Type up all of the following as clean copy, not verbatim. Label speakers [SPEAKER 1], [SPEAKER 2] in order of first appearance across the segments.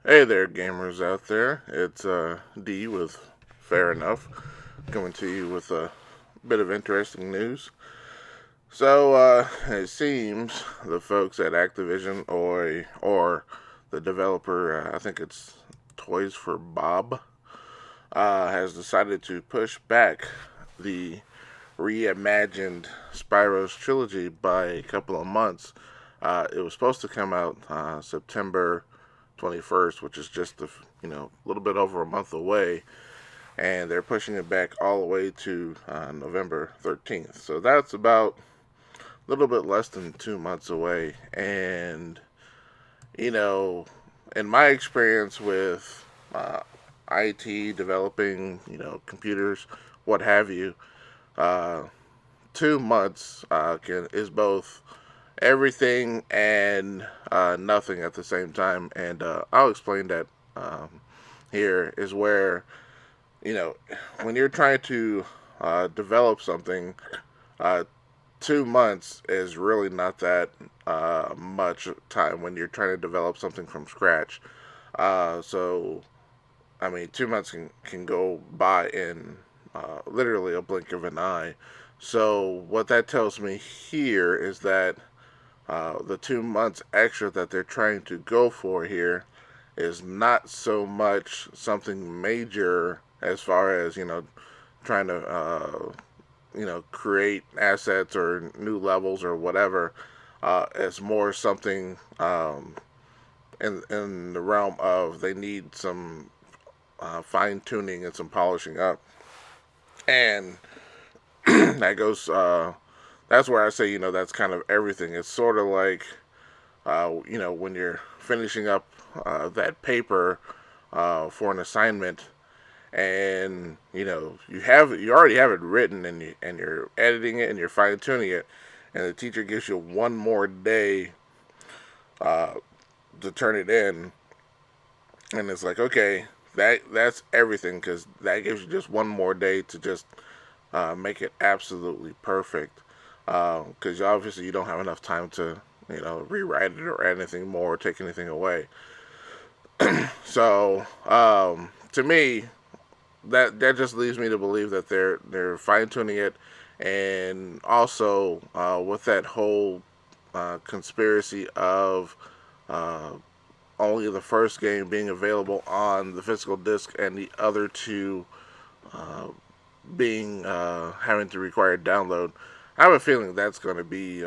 [SPEAKER 1] Hey there, gamers out there. It's D with Fair Enough, coming to you with a bit of interesting news. It seems the folks at Activision or the developer, I think it's Toys for Bob, has decided to push back the reimagined Spyro's trilogy by a couple of months. It was supposed to come out September 21st, which is just a little bit over a month away, and they're pushing it back all the way to November 13th. So that's about a little bit less than 2 months away. And you know, in my experience with IT developing, computers, what have you, uh, 2 months is both everything and nothing at the same time. And I'll explain that here is where, you know, when you're trying to develop something, uh, 2 months is really not that much time when you're trying to develop something from scratch. I mean, 2 months can go by in literally a blink of an eye. So, what that tells me here is that the 2 months extra that they're trying to go for here is not so much something major as far as trying to create assets or new levels or whatever. It's more something in the realm of they need some fine tuning and some polishing up, and that goes. That's where I say that's kind of everything. It's sort of like when you're finishing up that paper for an assignment, and you already have it written, and you're editing it and you're fine tuning it, and the teacher gives you one more day uh, to turn it in, and it's like, okay, that's everything, because that gives you just one more day to just make it absolutely perfect, because obviously you don't have enough time to rewrite it or add anything more or take anything away. So to me, that just leads me to believe that they're fine tuning it, and also with that whole conspiracy of uh, only the first game being available on the physical disc and the other two uh, being having to require download. I have a feeling that's going to be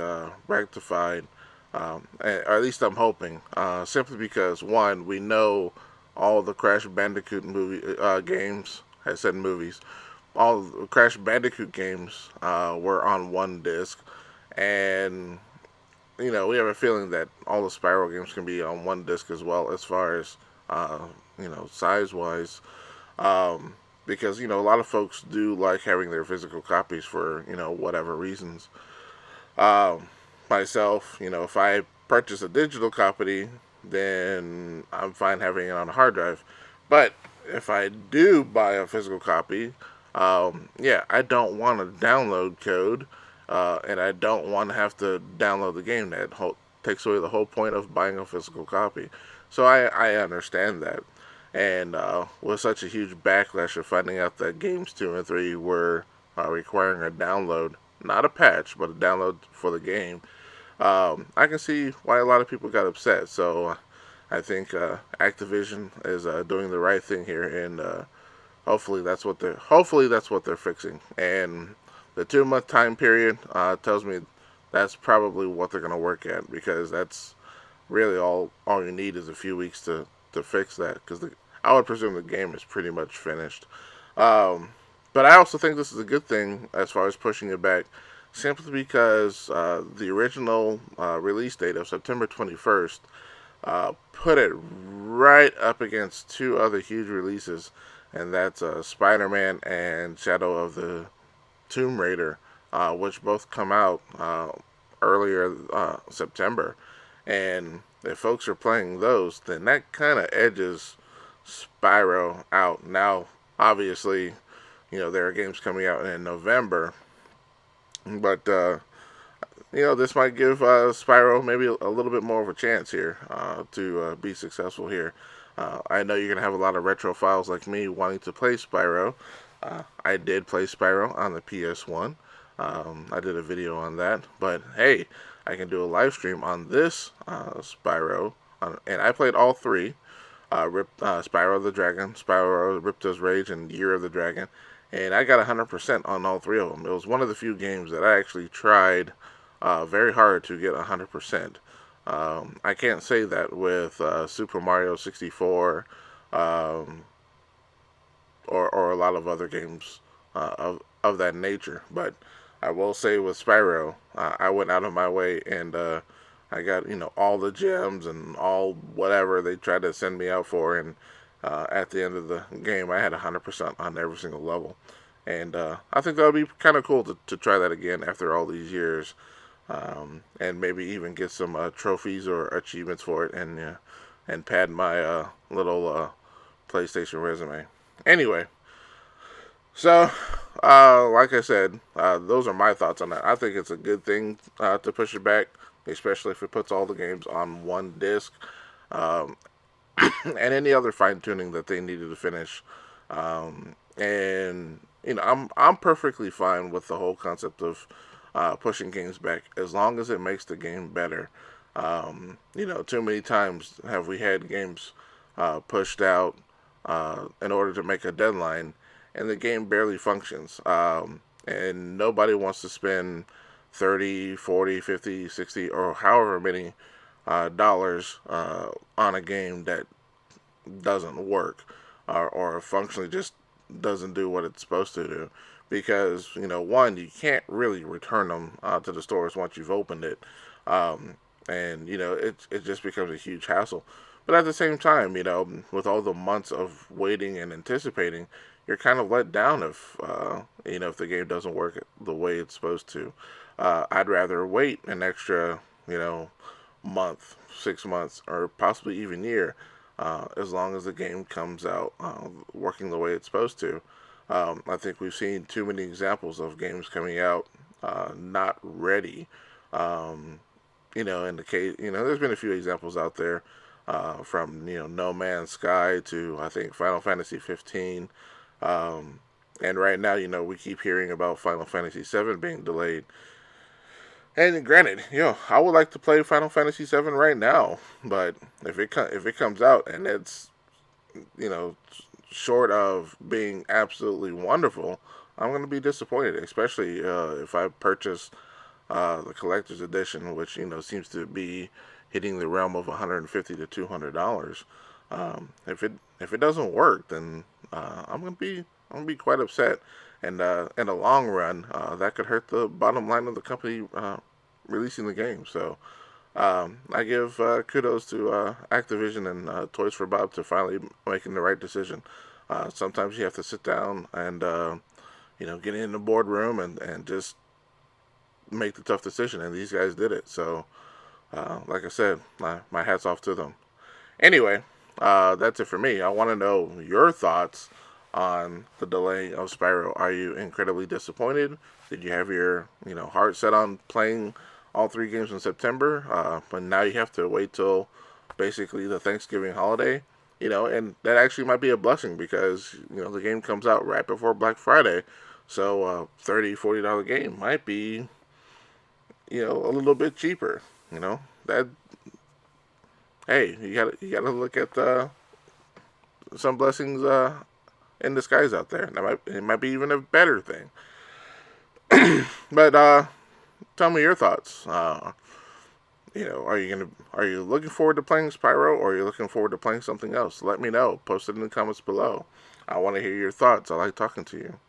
[SPEAKER 1] rectified, or at least I'm hoping. Simply because one, we know all the Crash Bandicoot movie games. I said movies. All the Crash Bandicoot games were on one disc, and we have a feeling that all the Spyro games can be on one disc as well, as far as uh, size wise. Because a lot of folks do like having their physical copies for whatever reasons. Um, Myself, if I purchase a digital copy, then I'm fine having it on a hard drive. But if I do buy a physical copy, yeah, I don't want a download code, and I don't want to have to download the game. Takes away the whole point of buying a physical copy. So I understand that. And with such a huge backlash of finding out that games 2 and 3 were requiring a download, not a patch, but a download for the game, I can see why a lot of people got upset. So I think Activision is doing the right thing here, and hopefully that's what they're fixing. And the 2 month time period tells me that's probably what they're going to work at, because that's really all you need is a few weeks to fix that, because I would presume the game is pretty much finished. Um, but I also think this is a good thing as far as pushing it back, simply because the original release date of September 21st put it right up against two other huge releases, and that's Spider-Man and Shadow of the Tomb Raider, which both come out earlier September. And if folks are playing those, then that kind of edges Spyro out. Now, obviously, there are games coming out in November, but this might give Spyro maybe a little bit more of a chance here to be successful here. I know you're gonna have a lot of retrophiles like me wanting to play Spyro. I did play Spyro on the PS1. I did a video on that, but hey, I can do a live stream on this Spyro, and I played all three. Spyro the Dragon, Spyro Ripto's Rage, and Year of the Dragon, and I got 100% on all three of them. It was one of the few games that I actually tried very hard to get 100%. I can't say that with Super Mario 64 um, or a lot of other games of that nature, but I will say with Spyro, I went out of my way and I got all the gems and all whatever they tried to send me out for, and at the end of the game, I had 100% on every single level, and I think that would be kind of cool to try that again after all these years, and maybe even get some trophies or achievements for it, and pad my little PlayStation resume. Anyway, so like I said, those are my thoughts on that. I think it's a good thing to push it back, especially if it puts all the games on one disc, um, and any other fine tuning that they needed to finish. And I'm perfectly fine with the whole concept of pushing games back as long as it makes the game better. Too many times have we had games pushed out in order to make a deadline, and the game barely functions. And nobody wants to spend 30, 40, 50, 60, or however many dollars on a game that doesn't work or functionally just doesn't do what it's supposed to do. Because, one, you can't really return them to the stores once you've opened it. Um, and, it just becomes a huge hassle. But at the same time, with all the months of waiting and anticipating, you're kind of let down if the game doesn't work the way it's supposed to. I'd rather wait an extra, month, 6 months, or possibly even year, as long as the game comes out working the way it's supposed to. I think we've seen too many examples of games coming out not ready. Um, in the case, there's been a few examples out there from No Man's Sky to I think Final Fantasy 15. Um, and right now, we keep hearing about Final Fantasy 7 being delayed. And granted, I would like to play Final Fantasy 7 right now, but if it comes out and it's you know short of being absolutely wonderful, I'm going to be disappointed, especially if I purchase the collector's edition, which seems to be hitting the realm of $150 to $200. If it doesn't work, then I'm gonna be quite upset, and in the long run, that could hurt the bottom line of the company releasing the game. So I give kudos to Activision and Toys for Bob to finally making the right decision. Sometimes you have to sit down and get in the boardroom and just make the tough decision, and these guys did it. So, like I said, my hat's off to them. Anyway, that's it for me. I want to know your thoughts on the delay of Spyro. Are you incredibly disappointed? Did you have your heart set on playing all three games in September, but now you have to wait till basically the Thanksgiving holiday? And that actually might be a blessing because the game comes out right before Black Friday, so $30-$40 game might be a little bit cheaper. That hey, you gotta look at some blessings in disguise out there. It might be even a better thing. But tell me your thoughts. Are you looking forward to playing Spyro, or are you looking forward to playing something else? Let me know. Post it in the comments below. I want to hear your thoughts. I like talking to you.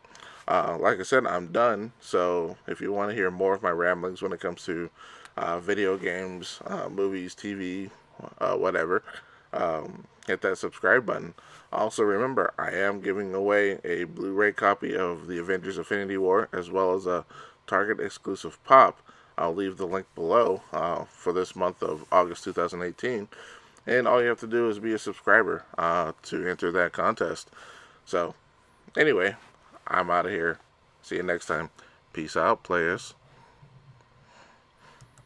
[SPEAKER 1] Like I said, I'm done. So if you want to hear more of my ramblings when it comes to video games, movies, TV, whatever, hit that subscribe button. Also, remember, I am giving away a Blu-ray copy of the Avengers Infinity War as well as a Target exclusive pop. I'll leave the link below for this month of August 2018. And all you have to do is be a subscriber to enter that contest. So, anyway, I'm out of here. See you next time. Peace out, players.